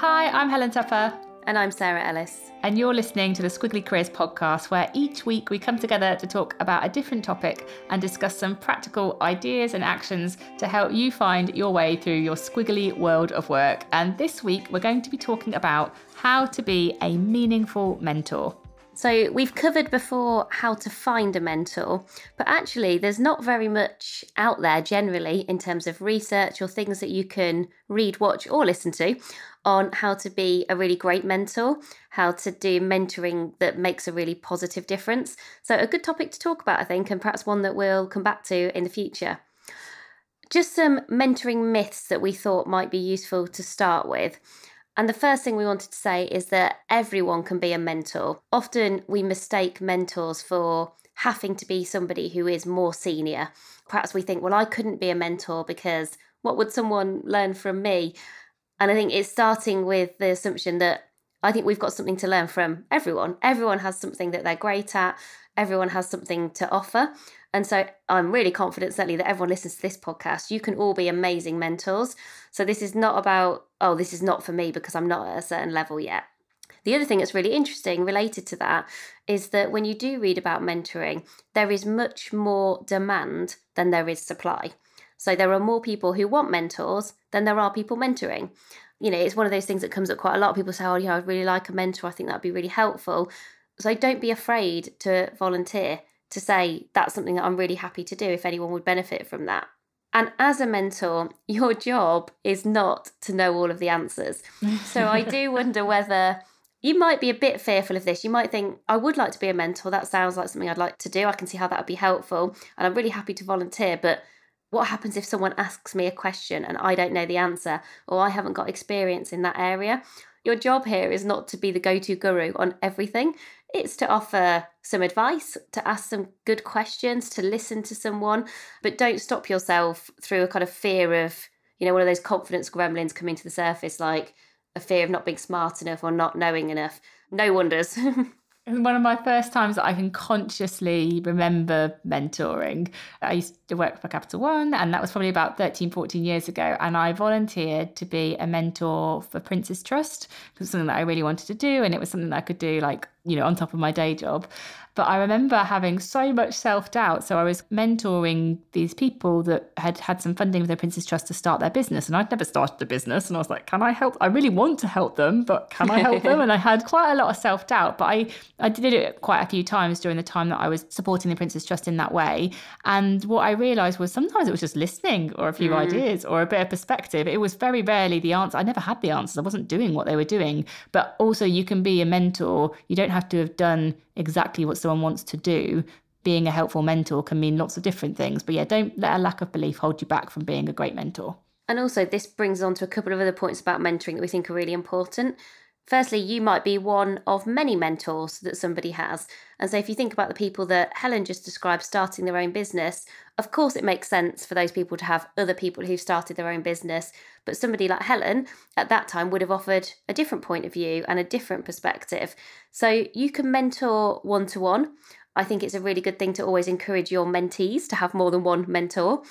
Hi, I'm Helen Tupper. And I'm Sarah Ellis. And you're listening to the Squiggly Careers podcast, where each week we come together to talk about a different topic and discuss some practical ideas and actions to help you find your way through your squiggly world of work. And this week we're going to be talking about how to be a meaningful mentor. So we've covered before how to find a mentor, but actually there's not very much out there generally in terms of research or things that you can read, watch or listen to on how to be a really great mentor, how to do mentoring that makes a really positive difference. So a good topic to talk about, I think, and perhaps one that we'll come back to in the future. Just some mentoring myths that we thought might be useful to start with. And the first thing we wanted to say is that everyone can be a mentor. Often we mistake mentors for having to be somebody who is more senior. Perhaps we think, well, I couldn't be a mentor because what would someone learn from me? And I think it's starting with the assumption that I think we've got something to learn from everyone. Everyone has something that they're great at. Everyone has something to offer. And so I'm really confident, certainly, that everyone listens to this podcast. You can all be amazing mentors. So this is not about, oh, this is not for me because I'm not at a certain level yet. The other thing that's really interesting related to that is that when you do read about mentoring, there is much more demand than there is supply. So there are more people who want mentors than there are people mentoring. You know, it's one of those things that comes up quite a lot. People say, oh, I'd really like a mentor. I think that'd be really helpful. So don't be afraid to volunteer, to say that's something that I'm really happy to do if anyone would benefit from that. And as a mentor, your job is not to know all of the answers. So I do wonder whether you might be a bit fearful of this. You might think, I would like to be a mentor. That sounds like something I'd like to do. I can see how that would be helpful. And I'm really happy to volunteer. But what happens if someone asks me a question and I don't know the answer, or I haven't got experience in that area? Your job here is not to be the go-to guru on everything. It's to offer some advice, to ask some good questions, to listen to someone, but don't stop yourself through a kind of fear of, you know, one of those confidence gremlins coming to the surface, like a fear of not being smart enough or not knowing enough. No wonders. One of my first times that I can consciously remember mentoring, I used to work for Capital One, and that was probably about 13, 14 years ago. And I volunteered to be a mentor for Prince's Trust. It was something that I really wanted to do, and it was something that I could do, like, you know, on top of my day job. But I remember having so much self-doubt. So I was mentoring these people that had had some funding with the Prince's Trust to start their business. And I'd never started a business. And I was like, can I help? I really want to help them, but can I help them? And I had quite a lot of self-doubt. But I did it quite a few times during the time that I was supporting the Prince's Trust in that way. And what I realised was sometimes it was just listening or a few ideas or a bit of perspective. It was very rarely the answer. I never had the answers. I wasn't doing what they were doing. But also you can be a mentor. You don't have to have done exactly what someone wants to do. Being a helpful mentor can mean lots of different things. But yeah, don't let a lack of belief hold you back from being a great mentor. And also this brings on to a couple of other points about mentoring that we think are really important. Firstly, you might be one of many mentors that somebody has. And so if you think about the people that Helen just described starting their own business, of course it makes sense for those people to have other people who've started their own business. But somebody like Helen at that time would have offered a different point of view and a different perspective. So you can mentor one-to-one. I think it's a really good thing to always encourage your mentees to have more than one mentor.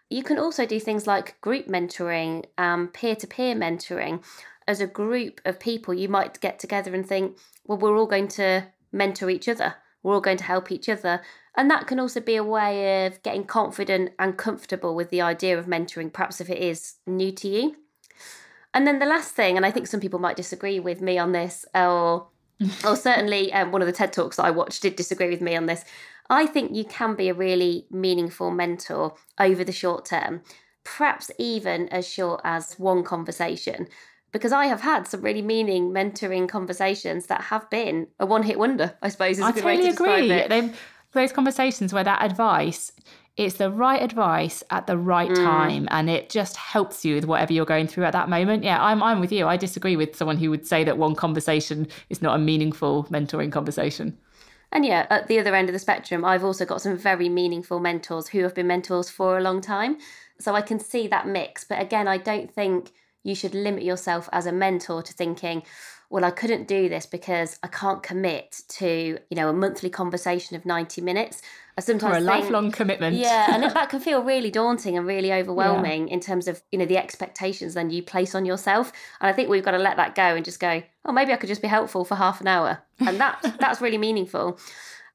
You can also do things like group mentoring, peer-to-peer mentoring. As a group of people, you might get together and think, well, we're all going to mentor each other. We're all going to help each other. And that can also be a way of getting confident and comfortable with the idea of mentoring, perhaps if it is new to you. And then the last thing, and I think some people might disagree with me on this, or certainly one of the TED Talks that I watched did disagree with me on this. I think you can be a really meaningful mentor over the short term, perhaps even as short as one conversation. Because I have had some really meaning mentoring conversations that have been a one-hit wonder, I suppose, is a good way to describe it. Those conversations where that advice, it's the right advice at the right time, and it just helps you with whatever you're going through at that moment. Yeah, I'm with you. I disagree with someone who would say that one conversation is not a meaningful mentoring conversation. And yeah, at the other end of the spectrum, I've also got some very meaningful mentors who have been mentors for a long time. So I can see that mix. But again, I don't think you should limit yourself as a mentor to thinking, well, I couldn't do this because I can't commit to, a monthly conversation of 90 minutes. I sometimes Or a lifelong commitment. Yeah, and that can feel really daunting and really overwhelming Yeah. in terms of, the expectations then you place on yourself. And I think we've got to let that go and just go, oh, maybe I could just be helpful for half an hour. And that's really meaningful.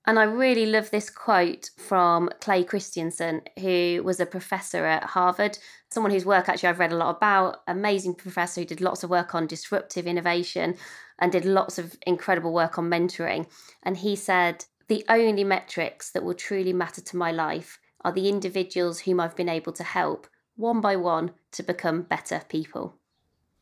And I really love this quote from Clay Christensen, who was a professor at Harvard, someone whose work actually I've read a lot about, amazing professor who did lots of work on disruptive innovation and did lots of incredible work on mentoring. And he said, "The only metrics that will truly matter to my life are the individuals whom I've been able to help, one by one, to become better people."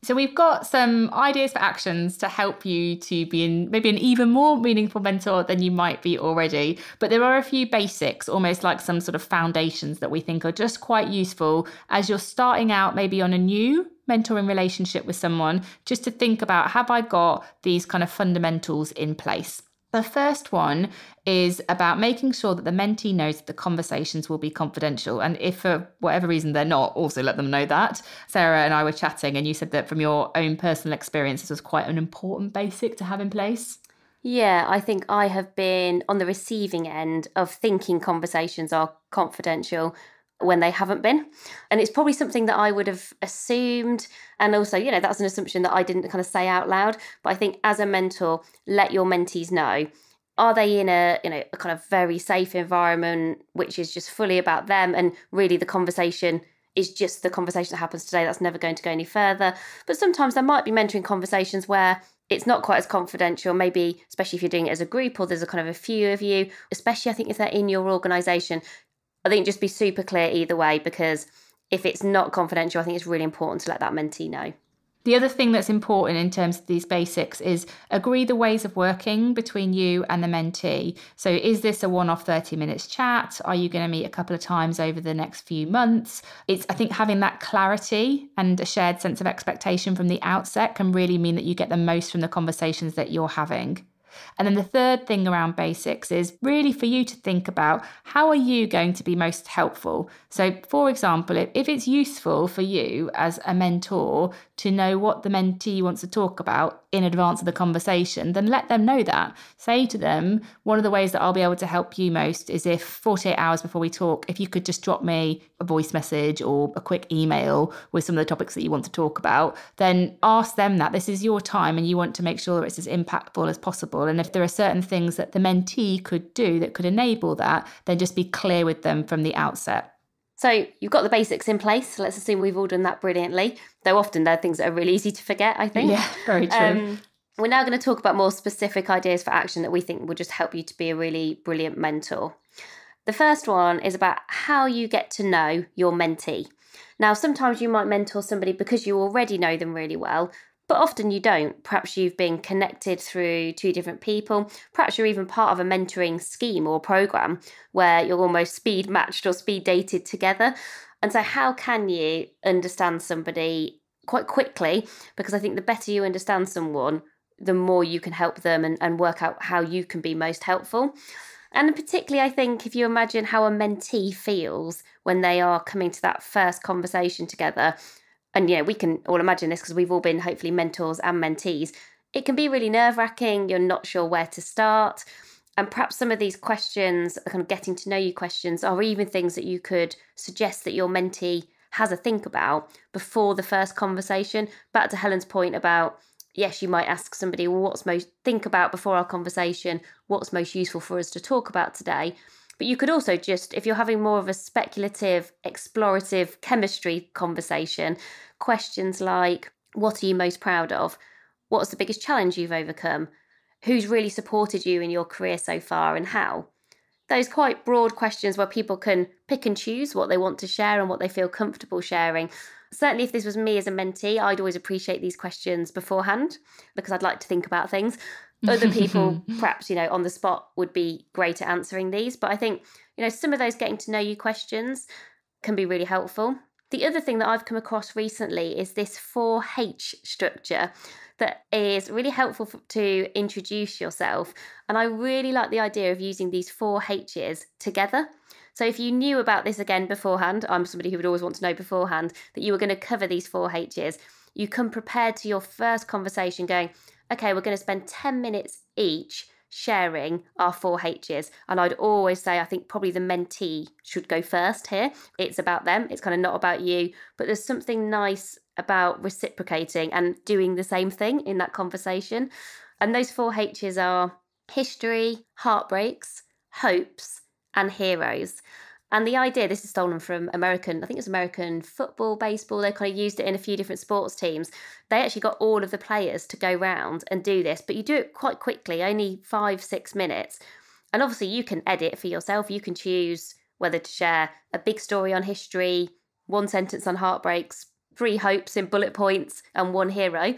So we've got some ideas for actions to help you to be maybe an even more meaningful mentor than you might be already. But there are a few basics, almost like some sort of foundations that we think are just quite useful as you're starting out maybe on a new mentoring relationship with someone, just to think about, have I got these kind of fundamentals in place? The first one is about making sure that the mentee knows that the conversations will be confidential. And if for whatever reason they're not, also let them know that. Sarah and I were chatting and you said that from your own personal experience, this was quite an important basic to have in place. Yeah, I think I have been on the receiving end of thinking conversations are confidential when they haven't been. And it's probably something that I would have assumed. And also, that's an assumption that I didn't kind of say out loud. But I think as a mentor, let your mentees know. Are they in a kind of very safe environment, which is just fully about them? And really the conversation is just the conversation that happens today. That's never going to go any further. But sometimes there might be mentoring conversations where it's not quite as confidential, maybe especially if you're doing it as a group or there's a kind of a few of you, especially I think if they're in your organisation. I think just be super clear either way, because if it's not confidential, I think it's really important to let that mentee know. The other thing that's important in terms of these basics is agree the ways of working between you and the mentee. So is this a one-off 30 minutes chat? Are you going to meet a couple of times over the next few months? I think having that clarity and a shared sense of expectation from the outset can really mean that you get the most from the conversations that you're having. And then the third thing around basics is really for you to think about, how are you going to be most helpful? So, for example, if it's useful for you as a mentor to know what the mentee wants to talk about in advance of the conversation, then let them know that. Say to them, one of the ways that I'll be able to help you most is if 48 hours before we talk, if you could just drop me a voice message or a quick email with some of the topics that you want to talk about, then ask them that. This is your time and you want to make sure that it's as impactful as possible. And if there are certain things that the mentee could do that could enable that, then just be clear with them from the outset. So you've got the basics in place. Let's assume we've all done that brilliantly, though often they're things that are really easy to forget, I think. Yeah, very true. We're now going to talk about more specific ideas for action that we think will just help you to be a really brilliant mentor. The first one is about how you get to know your mentee. Now, sometimes you might mentor somebody because you already know them really well, but often you don't. Perhaps you've been connected through two different people. Perhaps you're even part of a mentoring scheme or program where you're almost speed matched or speed dated together. And so how can you understand somebody quite quickly? Because I think the better you understand someone, the more you can help them and work out how you can be most helpful. And particularly, I think, if you imagine how a mentee feels when they are coming to that first conversation together, and we can all imagine this because we've all been hopefully mentors and mentees, it can be really nerve-wracking. You're not sure where to start. And perhaps some of these questions, the kind of getting to know you questions, are even things that you could suggest that your mentee has a think about before the first conversation. Back to Helen's point about, yes, you might ask somebody, well, think about before our conversation, what's most useful for us to talk about today. But you could also just, if you're having more of a speculative, explorative chemistry conversation, questions like, what are you most proud of? What's the biggest challenge you've overcome? Who's really supported you in your career so far and how? Those quite broad questions where people can pick and choose what they want to share and what they feel comfortable sharing. Certainly if this was me as a mentee, I'd always appreciate these questions beforehand because I'd like to think about things. Other people, perhaps, on the spot would be great at answering these. But I think, some of those getting to know you questions can be really helpful. The other thing that I've come across recently is this 4H structure that is really helpful to introduce yourself. And I really like the idea of using these 4H's together. So if you knew about this again beforehand, I'm somebody who would always want to know beforehand that you were going to cover these 4H's, you come prepared to your first conversation going, okay, we're going to spend 10 minutes each sharing our 4H's. And I'd always say, I think probably the mentee should go first here. It's about them. It's kind of not about you. But there's something nice about reciprocating and doing the same thing in that conversation. And those 4H's are history, heartbreaks, hopes, and heroes. And the idea, this is stolen from I think it's American football, baseball, they kind of used it in a few different sports teams. They actually got all of the players to go round and do this, but you do it quite quickly, only 5-6 minutes. And obviously you can edit for yourself. You can choose whether to share a big story on history, 1 sentence on heartbreaks, 3 hopes in bullet points, and 1 hero.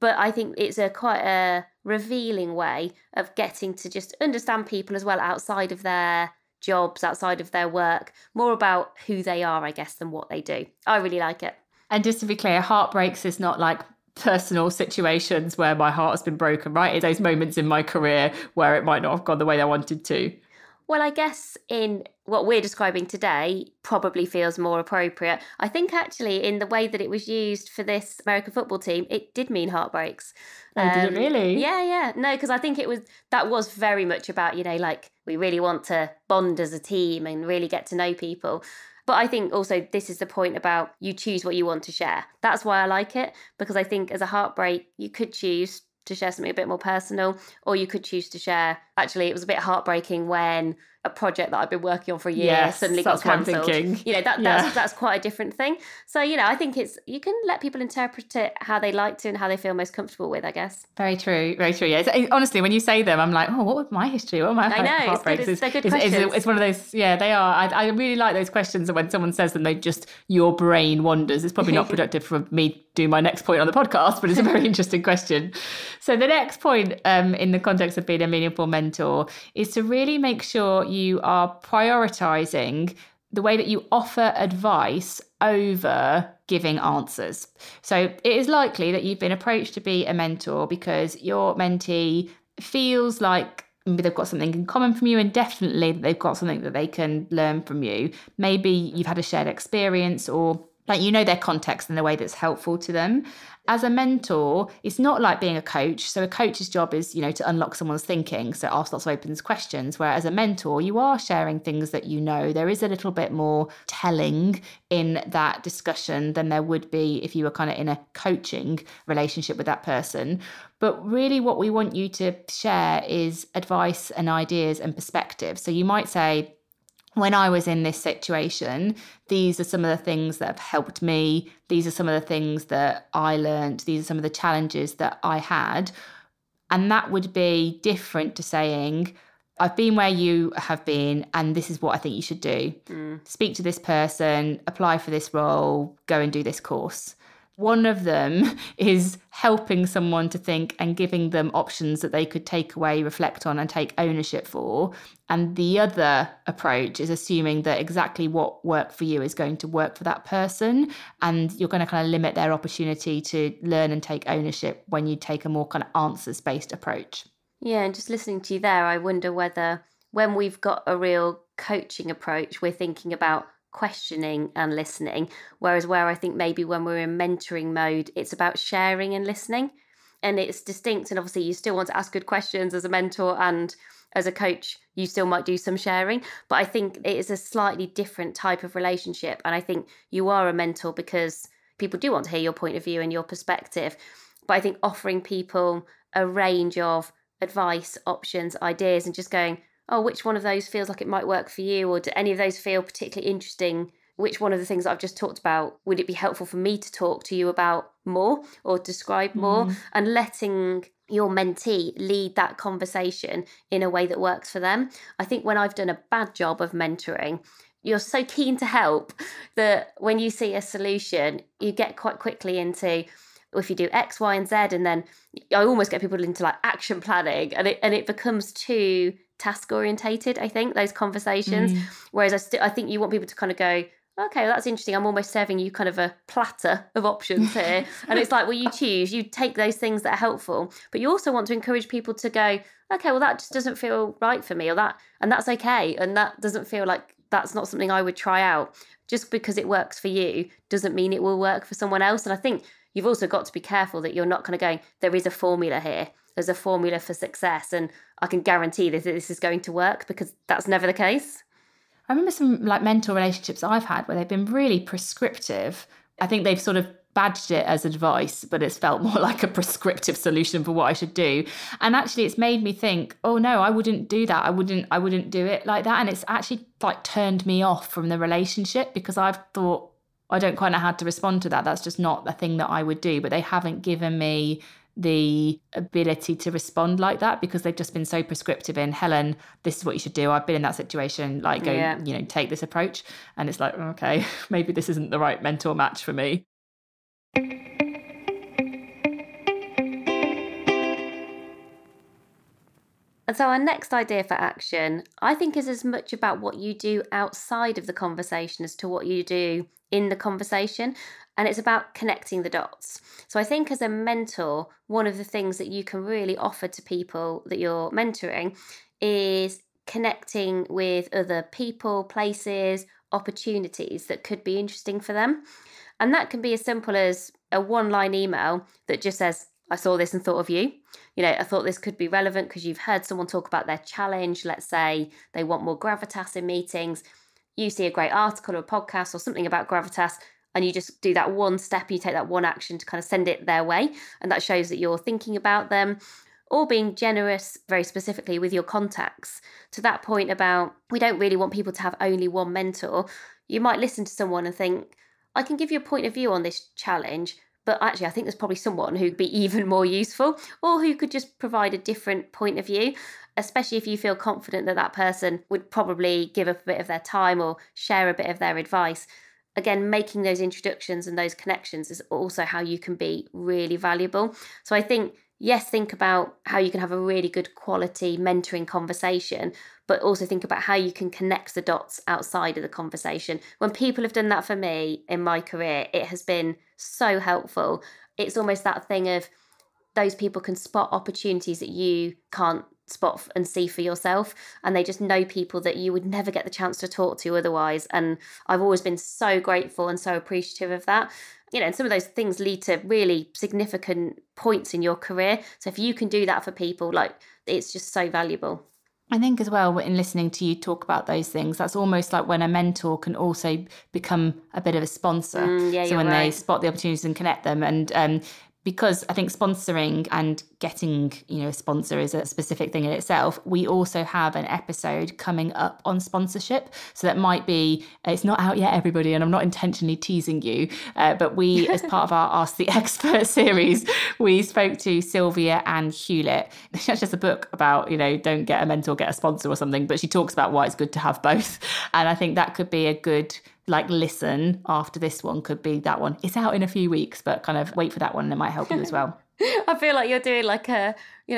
But I think it's quite a revealing way of getting to just understand people as well outside of their jobs, outside of their work, more about who they are, I guess, than what they do. I really like it. And just to be clear, heartbreaks is not like personal situations where my heart has been broken, right? It's those moments in my career where it might not have gone the way I wanted to. Well, I guess in what we're describing today probably feels more appropriate. I think actually in the way that it was used for this American football team, it did mean heartbreaks. Oh, did it really? Yeah. No, because I think that was very much about, like we really want to bond as a team and really get to know people. But I think also this is the point about you choose what you want to share. That's why I like it, because I think as a heartbreak, you could choose to share something a bit more personal, or you could choose to share, actually, it was a bit heartbreaking when a project that I've been working on for a year suddenly got cancelled. That's quite a different thing. So, I think you can let people interpret it how they like to and how they feel most comfortable with, I guess. Very true. Yeah. Honestly, when you say them, I'm like, oh, what was my history? What were my heartbreaks? They're good questions. It's one of those, yeah, they are. I really like those questions. And when someone says them, your brain wanders. It's probably not productive for me do my next point on the podcast, but it's a very interesting question. So the next point in the context of being a meaningful mentor is to really make sure you are prioritizing the way that you offer advice over giving answers. So it is likely that you've been approached to be a mentor because your mentee feels like maybe they've got something in common from you, and definitely they've got something that they can learn from you. Maybe you've had a shared experience, or their context in a way that's helpful to them. As a mentor, it's not like being a coach. So a coach's job is, to unlock someone's thinking. So ask lots of open questions. Whereas a mentor, you are sharing things that there is a little bit more telling in that discussion than there would be if you were kind of in a coaching relationship with that person. But really what we want you to share is advice and ideas and perspective. So you might say, when I was in this situation, these are some of the things that have helped me. These are some of the things that I learned. These are some of the challenges that I had. And that would be different to saying, I've been where you have been, and this is what I think you should do. Speak to this person, apply for this role, go and do this course. One of them is helping someone to think and giving them options that they could take away, reflect on, and take ownership for. And the other approach is assuming that exactly what worked for you is going to work for that person. And you're going to kind of limit their opportunity to learn and take ownership when you take a more kind of answers-based approach. Yeah, and just listening to you there, I wonder whether when we've got a real coaching approach, we're thinking about questioning and listening, whereas where I think maybe when we're in mentoring mode, it's about sharing and listening. And it's distinct, and obviously you still want to ask good questions as a mentor, and as a coach you still might do some sharing, but I think it is a slightly different type of relationship. And I think you are a mentor because people do want to hear your point of view and your perspective, but I think offering people a range of advice, options, ideas, and just going, oh, which one of those feels like it might work for you? Or do any of those feel particularly interesting? Which one of the things that I've just talked about would it be helpful for me to talk to you about more or describe more? And letting your mentee lead that conversation in a way that works for them. I think when I've done a bad job of mentoring, you're so keen to help that when you see a solution, you get quite quickly into, if you do X, Y, and Z, and then I almost get people into like action planning, and it becomes too task orientated, I think, those conversations. Whereas I think you want people to kind of go, okay, well, that's interesting. I'm almost serving you kind of a platter of options here. And it's like, well, you choose, you take those things that are helpful, but you also want to encourage people to go, okay, well, that just doesn't feel right for me, or that, and that's okay. And that doesn't feel like that's not something I would try out. Just because it works for you doesn't mean it will work for someone else. And I think you've also got to be careful that you're not kind of going, there is a formula here. There's a formula for success, and I can guarantee that this is going to work, because that's never the case. I remember some like mentor relationships I've had where they've been really prescriptive. I think they've sort of badged it as advice, but it's felt more like a prescriptive solution for what I should do. And actually it's made me think, oh no, I wouldn't do that. I wouldn't do it like that. And it's actually like turned me off from the relationship, because I've thought, I don't quite know how to respond to that. That's just not the thing that I would do. But they haven't given me the ability to respond like that, because they've just been so prescriptive in, Helen, this is what you should do. I've been in that situation, like go, take this approach. And it's like, okay, maybe this isn't the right mentor match for me. And so our next idea for action, I think, is as much about what you do outside of the conversation as to what you do in the conversation. And it's about connecting the dots. So I think as a mentor, one of the things that you can really offer to people that you're mentoring is connecting with other people, places, opportunities that could be interesting for them. And that can be as simple as a one-line email that just says, I saw this and thought of you. I thought this could be relevant because you've heard someone talk about their challenge. Let's say they want more gravitas in meetings. You see a great article or a podcast or something about gravitas, and you just do that one step, you take that one action to kind of send it their way. And that shows that you're thinking about them, or being generous very specifically with your contacts. To that point about, we don't really want people to have only one mentor. You might listen to someone and think, I can give you a point of view on this challenge, but actually I think there's probably someone who'd be even more useful, or who could just provide a different point of view, especially if you feel confident that that person would probably give up a bit of their time or share a bit of their advice. Again, making those introductions and those connections is also how you can be really valuable. So I think, yes, think about how you can have a really good quality mentoring conversation, but also think about how you can connect the dots outside of the conversation. When people have done that for me in my career, it has been so helpful. It's almost that thing of those people can spot opportunities that you can't spot and see for yourself, and they just know people that you would never get the chance to talk to otherwise. And I've always been so grateful and so appreciative of that. And some of those things lead to really significant points in your career. So if you can do that for people, like, it's just so valuable. I think as well, in listening to you talk about those things, that's almost like when a mentor can also become a bit of a sponsor. So when they spot the opportunities and connect them. And because I think sponsoring and getting, a sponsor is a specific thing in itself. We also have an episode coming up on sponsorship. So that might be, it's not out yet, everybody, and I'm not intentionally teasing you, but we, as part of our Ask the Expert series, we spoke to Sylvia Ann Hewlett. She has just a book about, don't get a mentor, get a sponsor or something, but she talks about why it's good to have both. And I think that could be a good listen after this one, could be that one. It's out in a few weeks, but kind of wait for that one and it might help you as well. I feel like you're doing like a,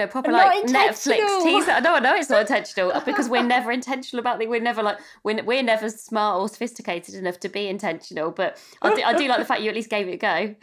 proper like Netflix teaser. No, I know it's not intentional, because we're never intentional about things. We're never we're never smart or sophisticated enough to be intentional. But I do like the fact you at least gave it a go.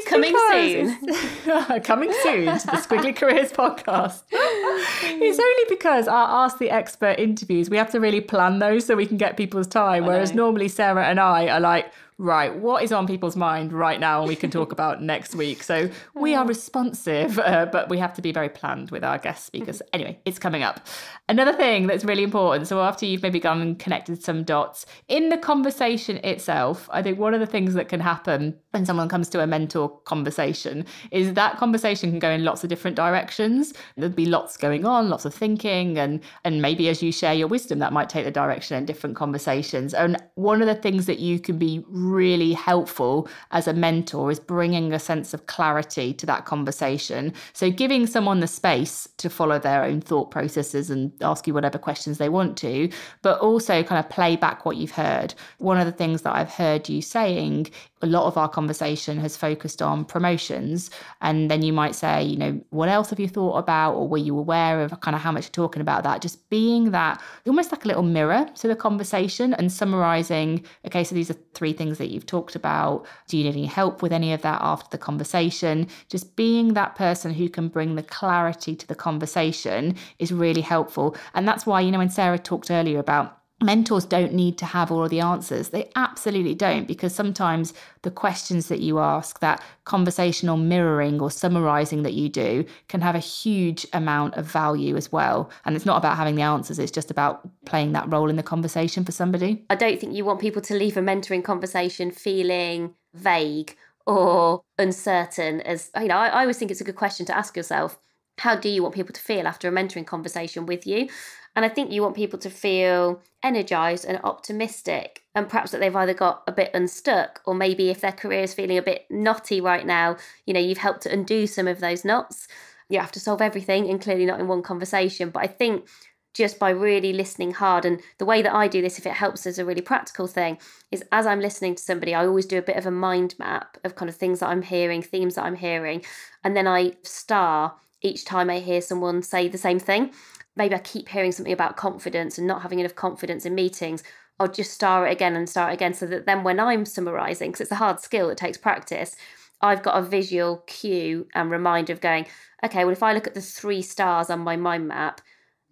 Coming soon to the Squiggly Careers podcast. It's only because our Ask the Expert interviews, we have to really plan those so we can get people's time. Whereas normally Sarah and I are like, right, what is on people's mind right now and we can talk about next week. So we are responsive, but we have to be very planned with our guest speakers. Anyway, it's coming up. Another thing that's really important, so after you've maybe gone and connected some dots, in the conversation itself, I think one of the things that can happen when someone comes to a mentor conversation is that conversation can go in lots of different directions. There'll be lots going on, lots of thinking, and maybe as you share your wisdom, that might take the direction in different conversations. And one of the things that you can be really helpful as a mentor is bringing a sense of clarity to that conversation. So giving someone the space to follow their own thought processes and ask you whatever questions they want to, but also kind of play back what you've heard. One of the things that I've heard you saying a lot of our conversation has focused on promotions. And then you might say, what else have you thought about? Or were you aware of kind of how much you're talking about that? Just being that almost like a little mirror to the conversation and summarizing, okay, so these are 3 things that you've talked about. Do you need any help with any of that after the conversation? Just being that person who can bring the clarity to the conversation is really helpful. And that's why, when Sarah talked earlier about mentors don't need to have all of the answers. They absolutely don't, because sometimes the questions that you ask, that conversational mirroring or summarizing that you do, can have a huge amount of value as well. And it's not about having the answers, it's just about playing that role in the conversation for somebody. I don't think you want people to leave a mentoring conversation feeling vague or uncertain. As I always think it's a good question to ask yourself. How do you want people to feel after a mentoring conversation with you? And I think you want people to feel energized and optimistic, and perhaps that they've either got a bit unstuck, or maybe if their career is feeling a bit knotty right now, you've helped to undo some of those knots. You have to solve everything, and clearly not in one conversation. But I think just by really listening hard, and the way that I do this, if it helps as a really practical thing, is as I'm listening to somebody, I always do a bit of a mind map of kind of things that I'm hearing, themes that I'm hearing, and then I star each time I hear someone say the same thing. Maybe I keep hearing something about confidence and not having enough confidence in meetings. I'll just star it again and star it again, so that then when I'm summarising, because it's a hard skill, it takes practice, I've got a visual cue and reminder of going, okay, well, if I look at the 3 stars on my mind map,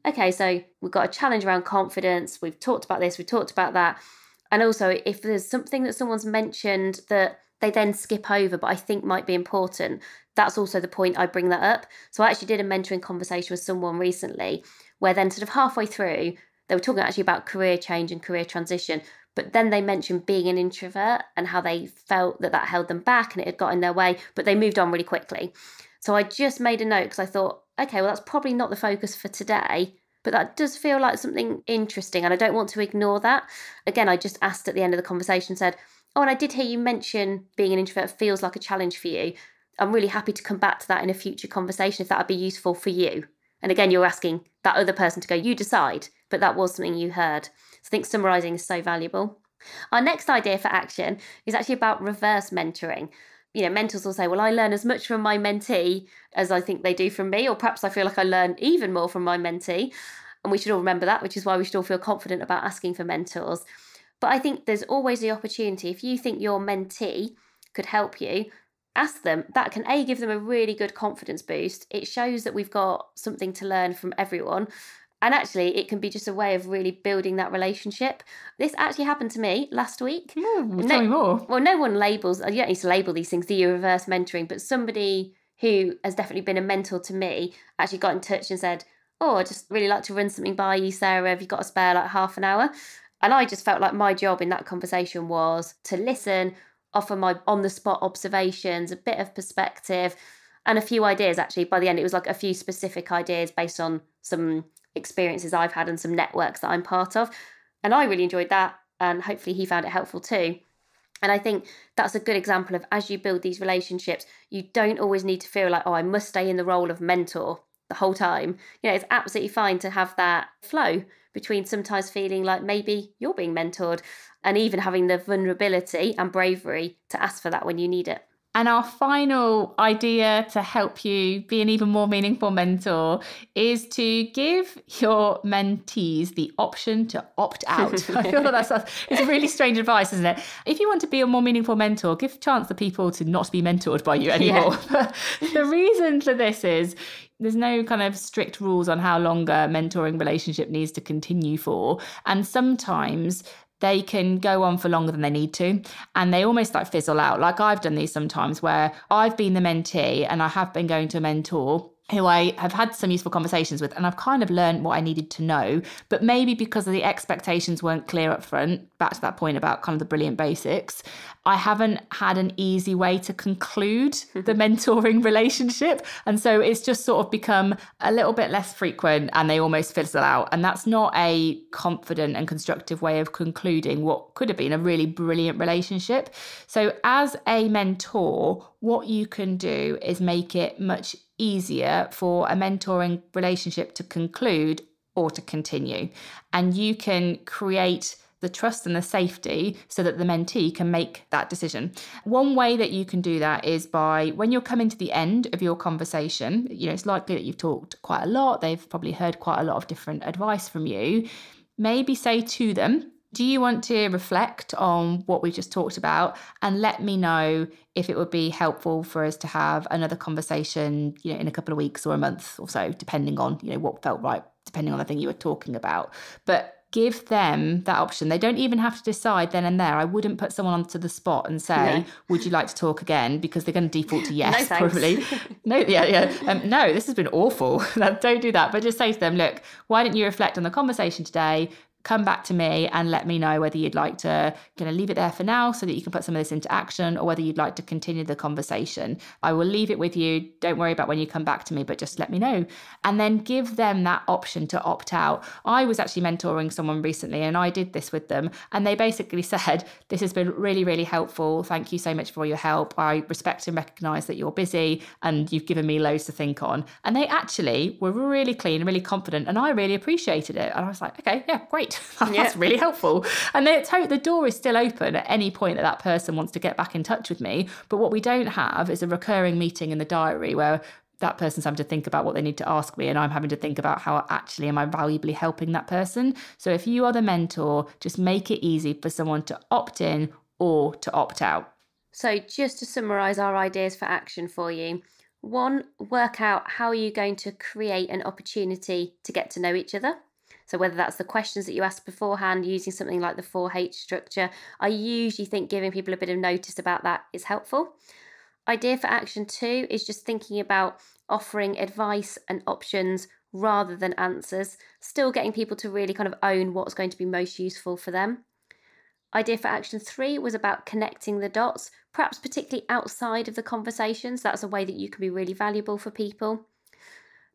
okay, so we've got a challenge around confidence, we've talked about this, we've talked about that. And also, if there's something that someone's mentioned that they then skip over, but I think might be important, that's also the point I bring that up. So I actually did a mentoring conversation with someone recently where then sort of halfway through, they were talking actually about career change and career transition, but then they mentioned being an introvert and how they felt that held them back and it had got in their way, but they moved on really quickly. So I just made a note because I thought, okay, well, that's probably not the focus for today, but that does feel like something interesting and I don't want to ignore that. Again, I just asked at the end of the conversation, said, oh, and I did hear you mention being an introvert feels like a challenge for you. I'm really happy to come back to that in a future conversation if that would be useful for you. And again, you're asking that other person to go, you decide, but that was something you heard. So I think summarising is so valuable. Our next idea for action is actually about reverse mentoring. Mentors will say, well, I learn as much from my mentee as I think they do from me, or perhaps I feel like I learn even more from my mentee. And we should all remember that, which is why we should all feel confident about asking for mentors. But I think there's always the opportunity, if you think your mentee could help you, ask them. That can give them a really good confidence boost. It shows that we've got something to learn from everyone. And actually, it can be just a way of really building that relationship. This actually happened to me last week. Tell me more. Well, no one labels, you don't need to label these things, do you, reverse mentoring, but somebody who has definitely been a mentor to me actually got in touch and said, oh, I'd just really like to run something by you, Sarah. Have you got a spare like half an hour? And I just felt like my job in that conversation was to listen, offer my on-the-spot observations, a bit of perspective, and a few ideas, actually. By the end, it was like a few specific ideas based on some experiences I've had and some networks that I'm part of. And I really enjoyed that, and hopefully he found it helpful too. And I think that's a good example of, as you build these relationships, you don't always need to feel like, oh, I must stay in the role of mentor the whole time. It's absolutely fine to have that flow between sometimes feeling like maybe you're being mentored and even having the vulnerability and bravery to ask for that when you need it. And our final idea to help you be an even more meaningful mentor is to give your mentees the option to opt out. I feel like it's a really strange advice, isn't it? If you want to be a more meaningful mentor, give a chance to people to not be mentored by you anymore. Yeah. The reason for this is there's no kind of strict rules on how long a mentoring relationship needs to continue for. And sometimes they can go on for longer than they need to, and they almost like fizzle out. Like I've done these sometimes where I've been the mentee and I have been going to a mentor who I have had some useful conversations with, and I've kind of learned what I needed to know, but maybe because of the expectations weren't clear up front, back to that point about kind of the brilliant basics, I haven't had an easy way to conclude the mentoring relationship. And so it's just sort of become a little bit less frequent and they almost fizzle out. And that's not a confident and constructive way of concluding what could have been a really brilliant relationship. So as a mentor, what you can do is make it much easier for a mentoring relationship to conclude or to continue. And you can create the trust and the safety so that the mentee can make that decision. One way that you can do that is by, when you're coming to the end of your conversation, it's likely that you've talked quite a lot, they've probably heard quite a lot of different advice from you, maybe say to them, do you want to reflect on what we just talked about and let me know if it would be helpful for us to have another conversation, in a couple of weeks or a month or so, depending on, what felt right, depending on the thing you were talking about. But give them that option. They don't even have to decide then and there. I wouldn't put someone onto the spot and say, would you like to talk again? Because they're going to default to yes, no, probably. No, no, this has been awful. Don't do that. But just say to them, look, why don't you reflect on the conversation today? Come back to me and let me know whether you'd like to leave it there for now so that you can put some of this into action, or whether you'd like to continue the conversation. I will leave it with you. Don't worry about when you come back to me, but just let me know. And then give them that option to opt out. I was actually mentoring someone recently and I did this with them. And they basically said, this has been really, really helpful. Thank you so much for your help. I respect and recognise that you're busy and you've given me loads to think on. And they actually were really clean, really confident. And I really appreciated it. And I was like, okay, yeah, great. That's really helpful. And the door is still open at any point that person wants to get back in touch with me. But what we don't have is a recurring meeting in the diary where that person's having to think about what they need to ask me and I'm having to think about how actually am I valuably helping that person. So if you are the mentor, just make it easy for someone to opt in or to opt out. So just to summarise our ideas for action for you. 1, work out how you're going to create an opportunity to get to know each other. So whether that's the questions that you asked beforehand, using something like the 4H structure, I usually think giving people a bit of notice about that is helpful. Idea for action 2 is just thinking about offering advice and options rather than answers, still getting people to really kind of own what's going to be most useful for them. Idea for action 3 was about connecting the dots, perhaps particularly outside of the conversations. That's a way that you can be really valuable for people.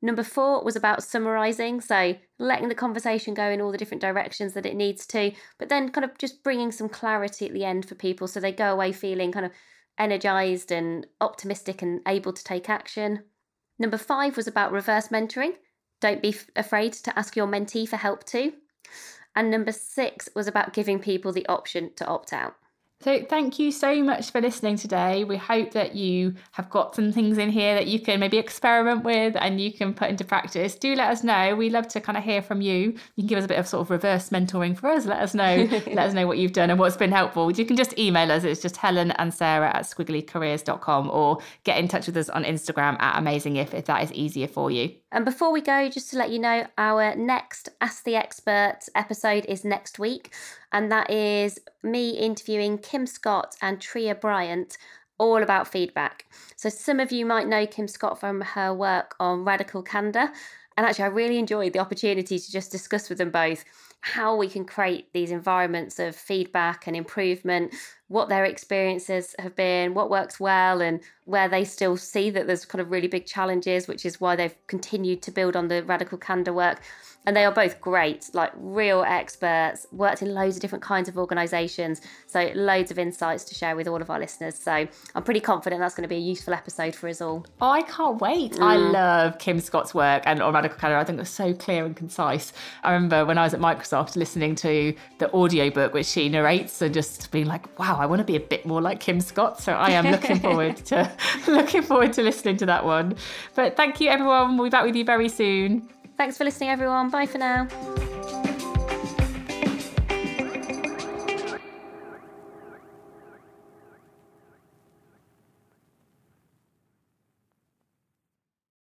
Number 4 was about summarising, so letting the conversation go in all the different directions that it needs to, but then kind of just bringing some clarity at the end for people so they go away feeling kind of energised and optimistic and able to take action. Number 5 was about reverse mentoring. Don't be afraid to ask your mentee for help too. And number 6 was about giving people the option to opt out. So thank you so much for listening today. We hope that you have got some things in here that you can maybe experiment with and you can put into practice. Do let us know. We love to kind of hear from you. You can give us a bit of sort of reverse mentoring for us. Let us know what you've done and what's been helpful. You can just email us. It's just helenandsarah@squigglycareers.com, or get in touch with us on Instagram @amazingif if that is easier for you. And before we go, just to let you know, our next Ask the Expert episode is next week. And that is me interviewing Kim Scott and Tria Bryant, all about feedback. So some of you might know Kim Scott from her work on radical candor. And actually, I really enjoyed the opportunity to just discuss with them both how we can create these environments of feedback and improvement, what their experiences have been, what works well, and where they still see that there's kind of really big challenges, which is why they've continued to build on the radical candor work. And they are both great, like real experts, worked in loads of different kinds of organisations. So loads of insights to share with all of our listeners. So I'm pretty confident that's going to be a useful episode for us all. Oh, I can't wait. I love Kim Scott's work and on radical candor. I think it was so clear and concise. I remember when I was at Microsoft listening to the audiobook which she narrates and just being like, wow, I want to be a bit more like Kim Scott. So I am looking forward to listening to that one. But thank you, everyone. We'll be back with you very soon. Thanks for listening, everyone. Bye for now.